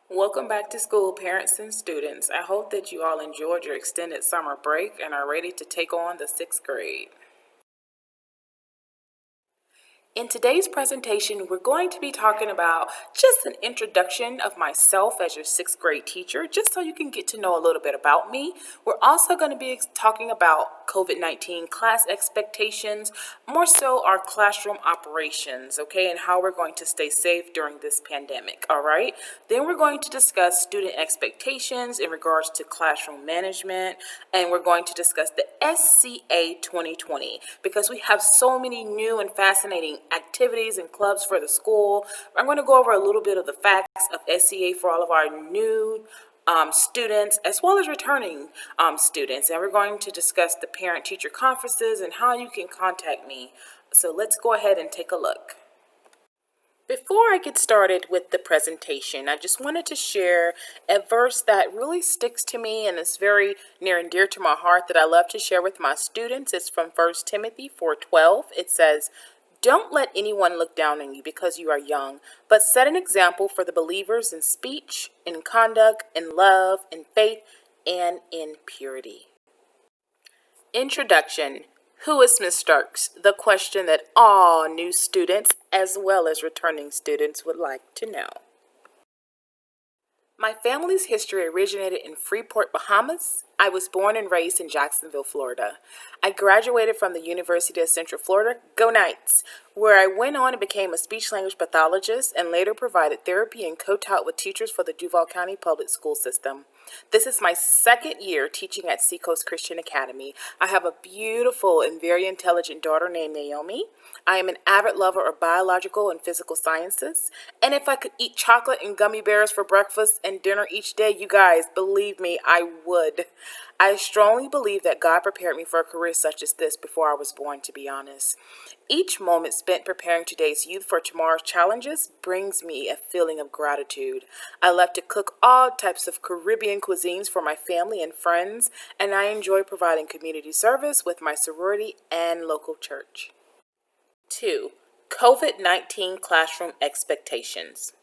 Welcome back to school, parents and students. I hope that you all enjoyed your extended summer break and are ready to take on the sixth grade. In today's presentation, we're going to be talking about just an introduction of myself as your sixth grade teacher, just so you can get to know a little bit about me. We're also going to be talking about COVID-19 class expectations, more so our classroom operations, okay, and how we're going to stay safe during this pandemic, all right? Then we're going to discuss student expectations in regards to classroom management, and we're going to discuss the SCA 2020 because we have so many new and fascinating activities and clubs for the school. I'm going to go over a little bit of the facts of SCA for all of our new students as well as returning students, and we're going to discuss the parent-teacher conferences and how you can contact me. So let's go ahead and take a look. Before I get started with the presentation, I just wanted to share a verse that really sticks to me and is very near and dear to my heart that I love to share with my students. It's from 1 Timothy 4:12. It says, "Don't let anyone look down on you because you are young, but set an example for the believers in speech, in conduct, in love, in faith, and in purity." Introduction. Who is Ms. Stirks? The question that all new students as well as returning students would like to know. My family's history originated in Freeport, Bahamas. I was born and raised in Jacksonville, Florida. I graduated from the University of Central Florida, Go Knights, where I went on and became a speech-language pathologist and later provided therapy and co-taught with teachers for the Duval County Public School System. This is my second year teaching at Seacoast Christian Academy. I have a beautiful and very intelligent daughter named Naomi. I am an avid lover of biological and physical sciences. And if I could eat chocolate and gummy bears for breakfast and dinner each day, you guys, believe me, I would. I strongly believe that God prepared me for a career such as this before I was born, to be honest. Each moment spent preparing today's youth for tomorrow's challenges brings me a feeling of gratitude. I love to cook all types of Caribbean cuisines for my family and friends, and I enjoy providing community service with my sorority and local church. 2. COVID-19 classroom expectations.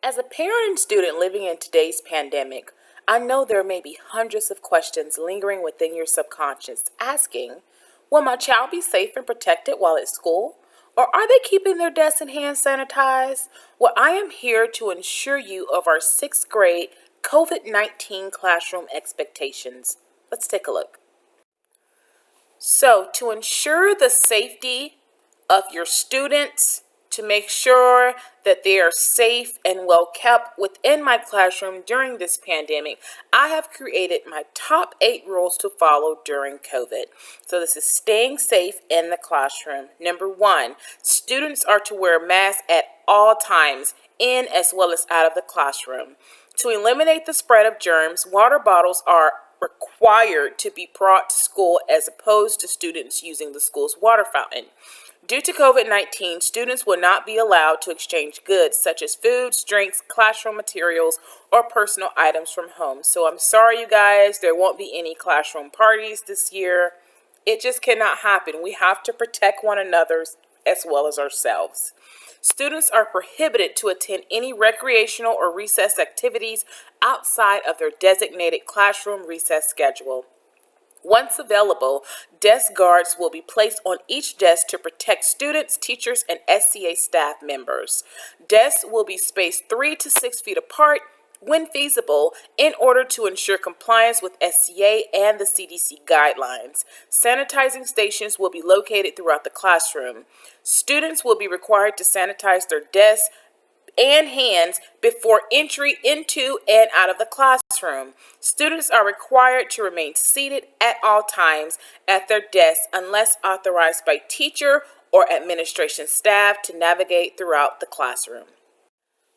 As a parent and student living in today's pandemic, I know there may be hundreds of questions lingering within your subconscious asking, will my child be safe and protected while at school? Or are they keeping their desks and hands sanitized? Well, I am here to ensure you of our sixth grade COVID-19 classroom expectations. Let's take a look. So, to ensure the safety of your students, to make sure that they are safe and well kept within my classroom during this pandemic, I have created my top 8 rules to follow during COVID. So this is staying safe in the classroom. Number 1, students are to wear masks at all times, in as well as out of the classroom. To eliminate the spread of germs, water bottles are required to be brought to school as opposed to students using the school's water fountain. Due to COVID-19, students will not be allowed to exchange goods such as foods, drinks, classroom materials, or personal items from home. So I'm sorry, you guys, there won't be any classroom parties this year. It just cannot happen. We have to protect one another as well as ourselves. Students are prohibited to attend any recreational or recess activities outside of their designated classroom recess schedule. Once available, desk guards will be placed on each desk to protect students, teachers, and SCA staff members. Desks will be spaced 3 to 6 feet apart when feasible in order to ensure compliance with SCA and the CDC guidelines. Sanitizing stations will be located throughout the classroom. Students will be required to sanitize their desks and hands before entry into and out of the classroom. Students are required to remain seated at all times at their desks unless authorized by teacher or administration staff to navigate throughout the classroom.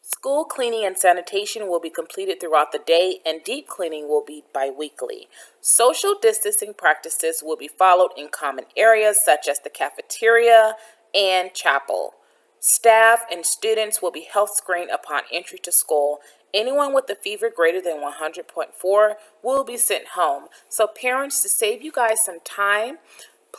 School cleaning and sanitation will be completed throughout the day, and deep cleaning will be bi-weekly. Social distancing practices will be followed in common areas such as the cafeteria and chapel. Staff and students will be health screened upon entry to school. Anyone with a fever greater than 100.4 will be sent home. So parents, to save you guys some time,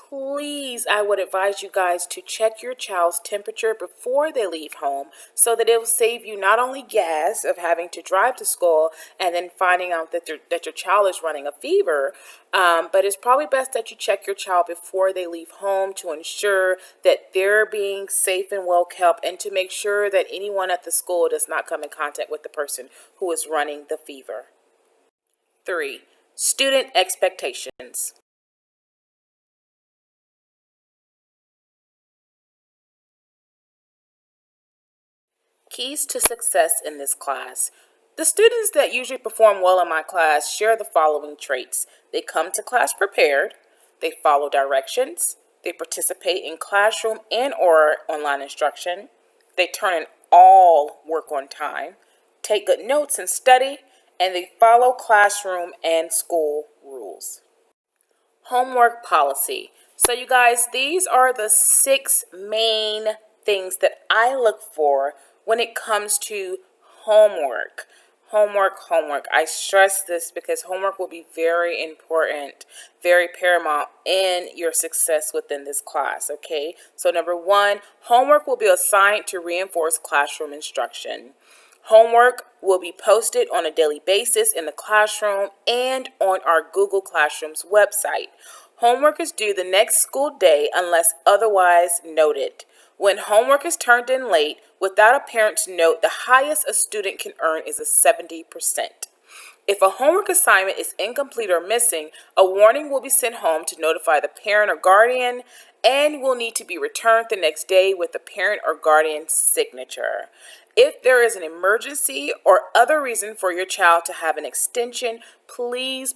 Please, I would advise you guys to check your child's temperature before they leave home so that it will save you not only gas of having to drive to school and then finding out that your child is running a fever, but it's probably best that you check your child before they leave home to ensure that they're being safe and well kept and to make sure that anyone at the school does not come in contact with the person who is running the fever. 3. Student expectations. Keys to success in this class. The students that usually perform well in my class share the following traits. They come to class prepared, they follow directions, they participate in classroom and or online instruction, they turn in all work on time, take good notes and study, and they follow classroom and school rules. Homework policy. So you guys, these are the 6 main things that I look for when it comes to homework. Homework. I stress this because homework will be very important, very paramount in your success within this class, okay? So number 1, homework will be assigned to reinforce classroom instruction. Homework will be posted on a daily basis in the classroom and on our Google Classroom's website. Homework is due the next school day unless otherwise noted. When homework is turned in late without a parent's note, the highest a student can earn is a 70%. If a homework assignment is incomplete or missing, a warning will be sent home to notify the parent or guardian and will need to be returned the next day with the parent or guardian's signature. If there is an emergency or other reason for your child to have an extension, please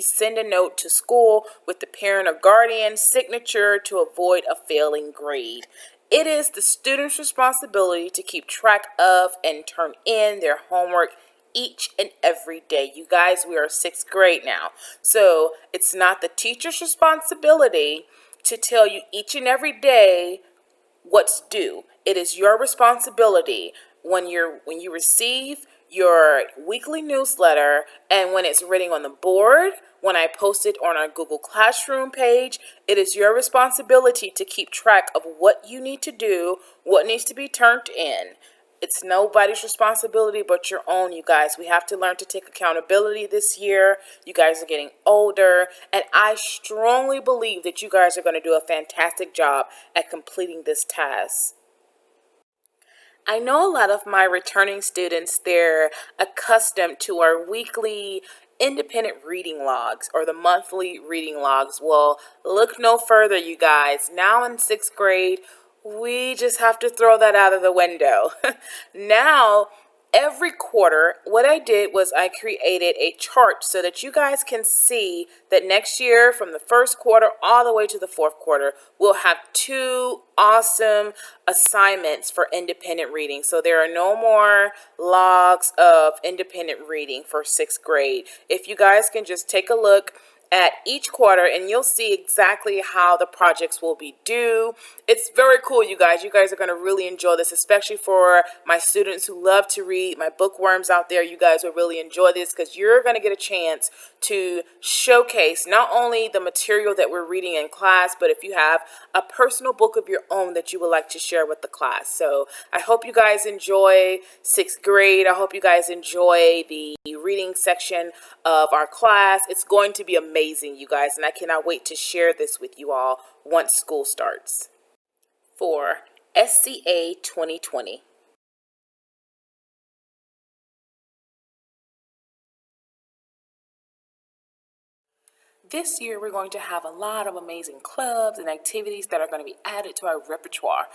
send a note to school with the parent or guardian's signature to avoid a failing grade. It is the student's responsibility to keep track of and turn in their homework each and every day. You guys, we are 6th grade now. So it's not the teacher's responsibility to tell you each and every day what's due. It is your responsibility when you receive your weekly newsletter and when it's written on the board, when I post it on our Google Classroom page, it is your responsibility to keep track of what you need to do, what needs to be turned in. It's nobody's responsibility but your own, you guys. We have to learn to take accountability this year. You guys are getting older, and I strongly believe that you guys are going to do a fantastic job at completing this task. I know a lot of my returning students, they're accustomed to our weekly independent reading logs or the monthly reading logs. Well, look no further, you guys. Now in 6th grade, we just have to throw that out of the window. Now, every quarter, what I did was I created a chart so that you guys can see that next year from the 1st quarter all the way to the 4th quarter, we'll have 2 awesome assignments for independent reading. So there are no more logs of independent reading for 6th grade. If you guys can just take a look at each quarter and you'll see exactly how the projects will be due. It's very cool, you guys. You guys are going to really enjoy this, especially for my students who love to read, my bookworms out there. You guys will really enjoy this because you're going to get a chance to showcase not only the material that we're reading in class, but if you have a personal book of your own that you would like to share with the class. So I hope you guys enjoy 6th grade. I hope you guys enjoy the reading section of our class. It's going to be amazing, you guys, and I cannot wait to share this with you all once school starts. 4. SCA 2020. This year, we're going to have a lot of amazing clubs and activities that are going to be added to our repertoire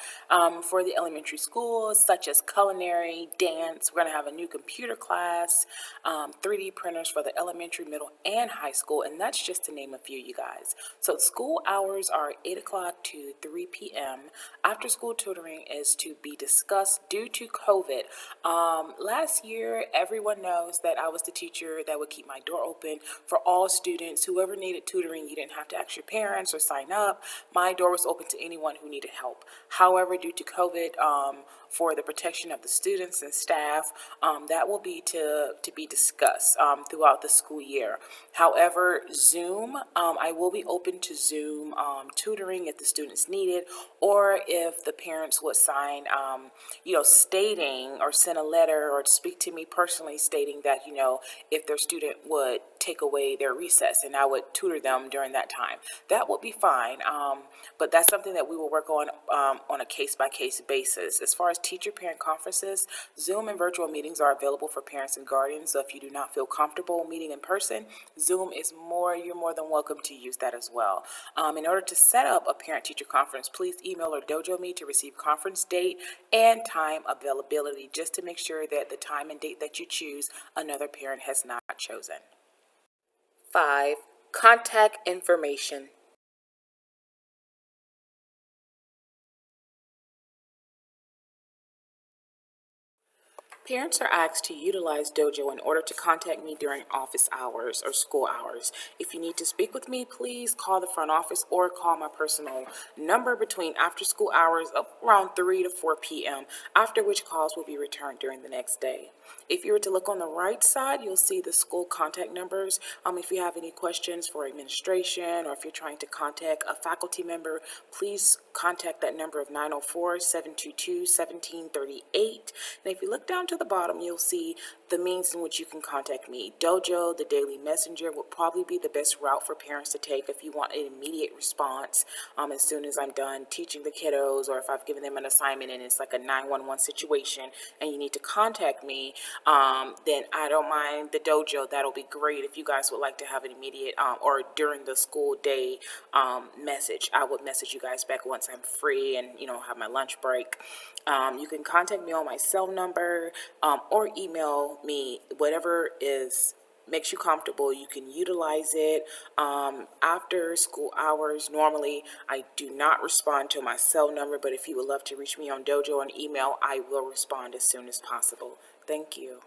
for the elementary schools, such as culinary, dance. We're going to have a new computer class, 3D printers for the elementary, middle, and high school, and that's just to name a few, you guys. So school hours are 8 o'clock to 3 p.m. After school tutoring is to be discussed due to COVID. Last year, everyone knows that I was the teacher that would keep my door open for all students, whoever needed needed tutoring, you didn't have to ask your parents or sign up. My door was open to anyone who needed help. However, due to COVID, for the protection of the students and staff, that will be to be discussed throughout the school year. However, Zoom, I will be open to Zoom tutoring if the students need it, or if the parents would sign, stating or send a letter or speak to me personally stating that, if their student would take away their recess and I would tutor them during that time. That would be fine. But that's something that we will work on a case-by-case basis. As far as teacher-parent conferences, Zoom and virtual meetings are available for parents and guardians. So if you do not feel comfortable meeting in person, Zoom is you're more than welcome to use that as well. In order to set up a parent-teacher conference, please email or dojo me to receive conference date and time availability, just to make sure that the time and date that you choose, another parent has not chosen. 5. Contact information. Parents are asked to utilize Dojo in order to contact me during office hours or school hours. If you need to speak with me, please call the front office or call my personal number between after school hours of around 3 to 4 p.m., after which calls will be returned during the next day. If you were to look on the right side, you'll see the school contact numbers. If you have any questions for administration or if you're trying to contact a faculty member, please contact that number of 904-722-1738. And if you look down to the bottom, you'll see the means in which you can contact me. Dojo, the daily messenger, will probably be the best route for parents to take if you want an immediate response as soon as I'm done teaching the kiddos, or if I've given them an assignment and it's like a 911 situation and you need to contact me, then I don't mind the Dojo. That'll be great if you guys would like to have an immediate or during the school day message. I would message you guys back once I'm free and have my lunch break. You can contact me on my cell number or email me, whatever makes you comfortable. You can utilize it after school hours. Normally, I do not respond to my cell number, but if you would love to reach me on Dojo and email, I will respond as soon as possible. Thank you.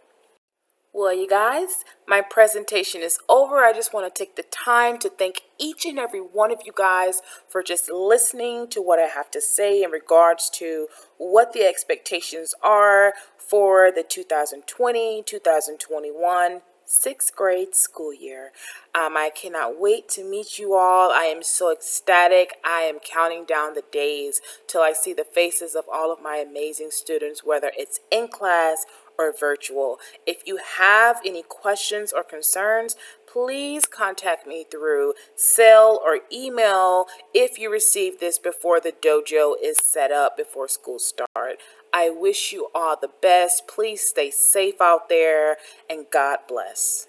Well, you guys, my presentation is over. I just want to take the time to thank each and every one of you guys for just listening to what I have to say in regards to what the expectations are for the 2020-2021 sixth grade school year. I cannot wait to meet you all. I am so ecstatic. I am counting down the days till I see the faces of all of my amazing students, whether it's in class or virtual. If you have any questions or concerns, please contact me through cell or email if you receive this before the dojo is set up before school start. I wish you all the best. Please stay safe out there, and God bless.